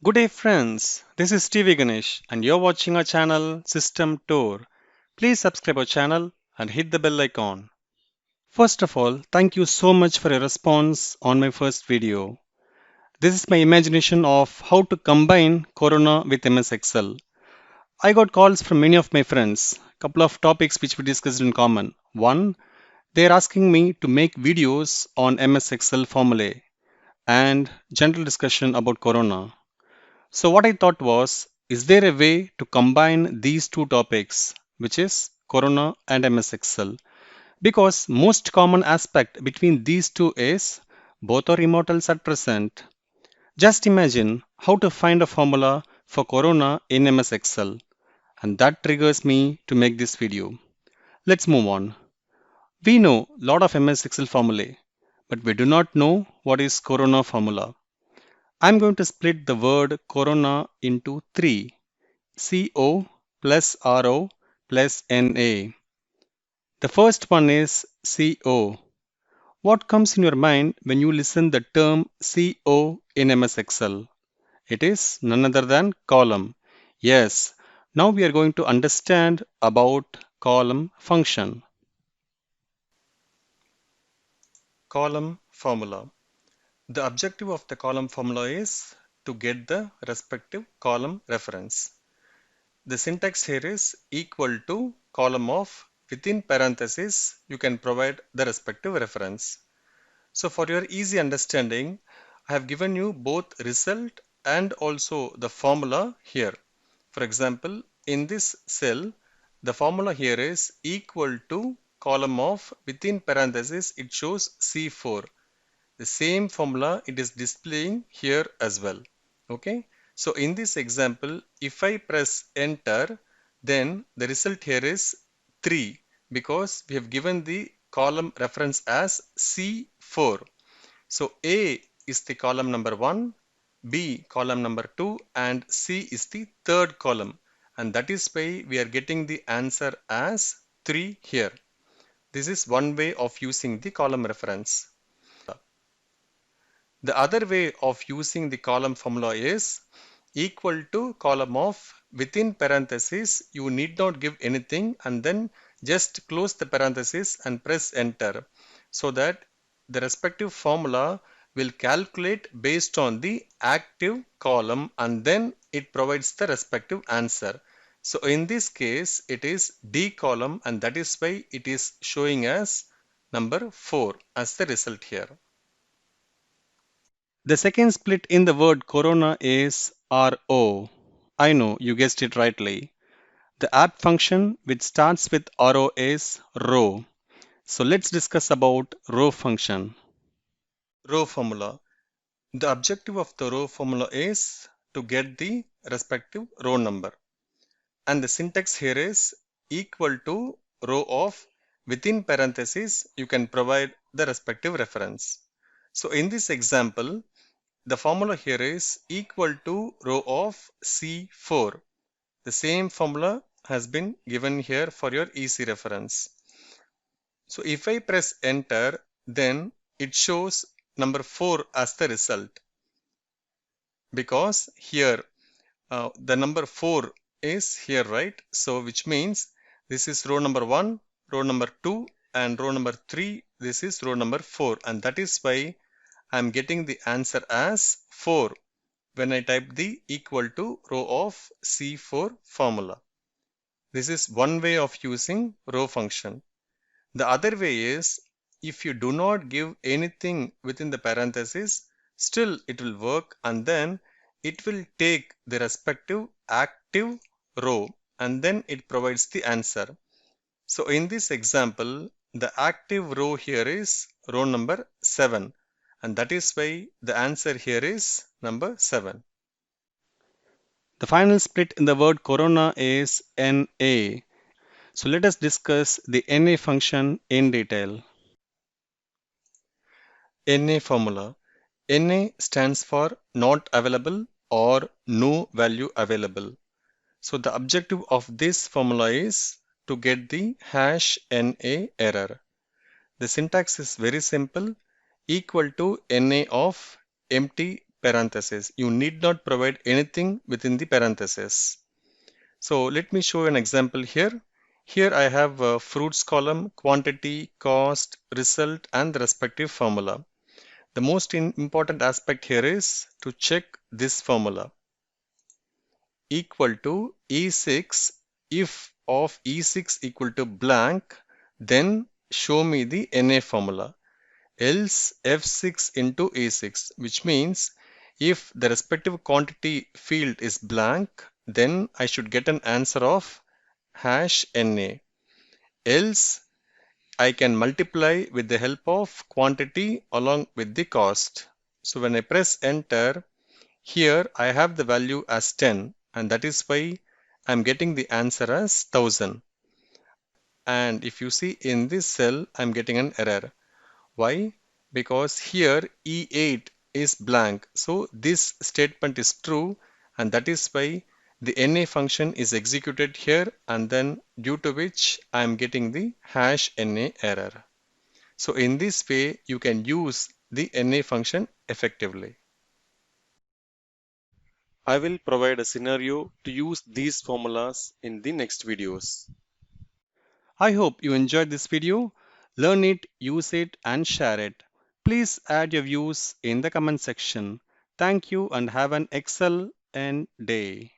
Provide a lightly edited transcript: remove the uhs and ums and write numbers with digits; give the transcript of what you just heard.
Good day, friends. This is TV Ganesh, and you're watching our channel System Tour. Please subscribe our channel and hit the bell icon. First of all, thank you so much for your response on my first video. This is my imagination of how to combine Corona with MS Excel. I got calls from many of my friends, couple of topics which we discussed in common. One, they're asking me to make videos on MS Excel formulae and general discussion about Corona. So what I thought was, is there a way to combine these two topics, which is Corona and MS Excel? Because most common aspect between these two is both are immortals at present. Just imagine how to find a formula for Corona in MS Excel, and that triggers me to make this video. Let's move on. We know lot of MS Excel formulae, but we do not know what is Corona formula. I'm going to split the word Corona into three: CO plus RO plus NA. The first one is CO. What comes in your mind when you listen the term CO in MS Excel? It is none other than column. Yes, now we are going to understand about column function. Column formula. The objective of the column formula is to get the respective column reference. The syntax here is equal to column of within parentheses you can provide the respective reference. So for your easy understanding, I have given you both result and also the formula here. For example, in this cell, the formula here is equal to column of within parentheses it shows C4. The same formula it is displaying here as well. Okay. So in this example, if I press enter, then the result here is 3 because we have given the column reference as C4. So A is the column number 1, B column number 2 and C is the third column, and that is why we are getting the answer as 3 here. This is one way of using the column reference. The other way of using the column formula is equal to column of within parentheses. You need not give anything and then just close the parenthesis and press enter so that the respective formula will calculate based on the active column and then it provides the respective answer. So in this case it is D column and that is why it is showing as number 4 as the result here. The second split in the word corona is RO. I know you guessed it rightly. The add function which starts with RO is row. So let's discuss about row function. Row formula. The objective of the row formula is to get the respective row number. And the syntax here is equal to row of within parentheses you can provide the respective reference. So in this example, the formula here is equal to row of C4. The same formula has been given here for your easy reference. So if I press enter, then it shows number 4 as the result because here the number 4 is here, right? So which means this is row number 1, row number 2 and row number 3. This is row number 4 and that is why I am getting the answer as 4 when I type the equal to row of C4 formula. This is one way of using row function. The other way is if you do not give anything within the parenthesis, still it will work and then it will take the respective active row and then it provides the answer. So in this example, the active row here is row number 7 and that is why the answer here is number 7. The final split in the word corona is NA. So let us discuss the NA function in detail. NA formula. NA stands for not available or no value available. So the objective of this formula is to get the hash NA error. The syntax is very simple, equal to NA of empty parenthesis. You need not provide anything within the parenthesis. So let me show an example here. Here I have a fruits column, quantity, cost, result, and the respective formula. The most important aspect here is to check this formula. Equal to E6, if of E6 equal to blank, then show me the NA formula. Else F6 into E6, which means if the respective quantity field is blank, then I should get an answer of hash NA. Else I can multiply with the help of quantity along with the cost. So when I press enter, here I have the value as 10, and that is why I'm getting the answer as 1000. And if you see in this cell, I'm getting an error. Why? Because here E8 is blank. So this statement is true, and that is why the NA function is executed here, and then due to which I am getting the hash NA error. So in this way, you can use the NA function effectively. I will provide a scenario to use these formulas in the next videos. I hope you enjoyed this video. Learn it, use it, and share it. Please add your views in the comment section. Thank you and have an excellent day.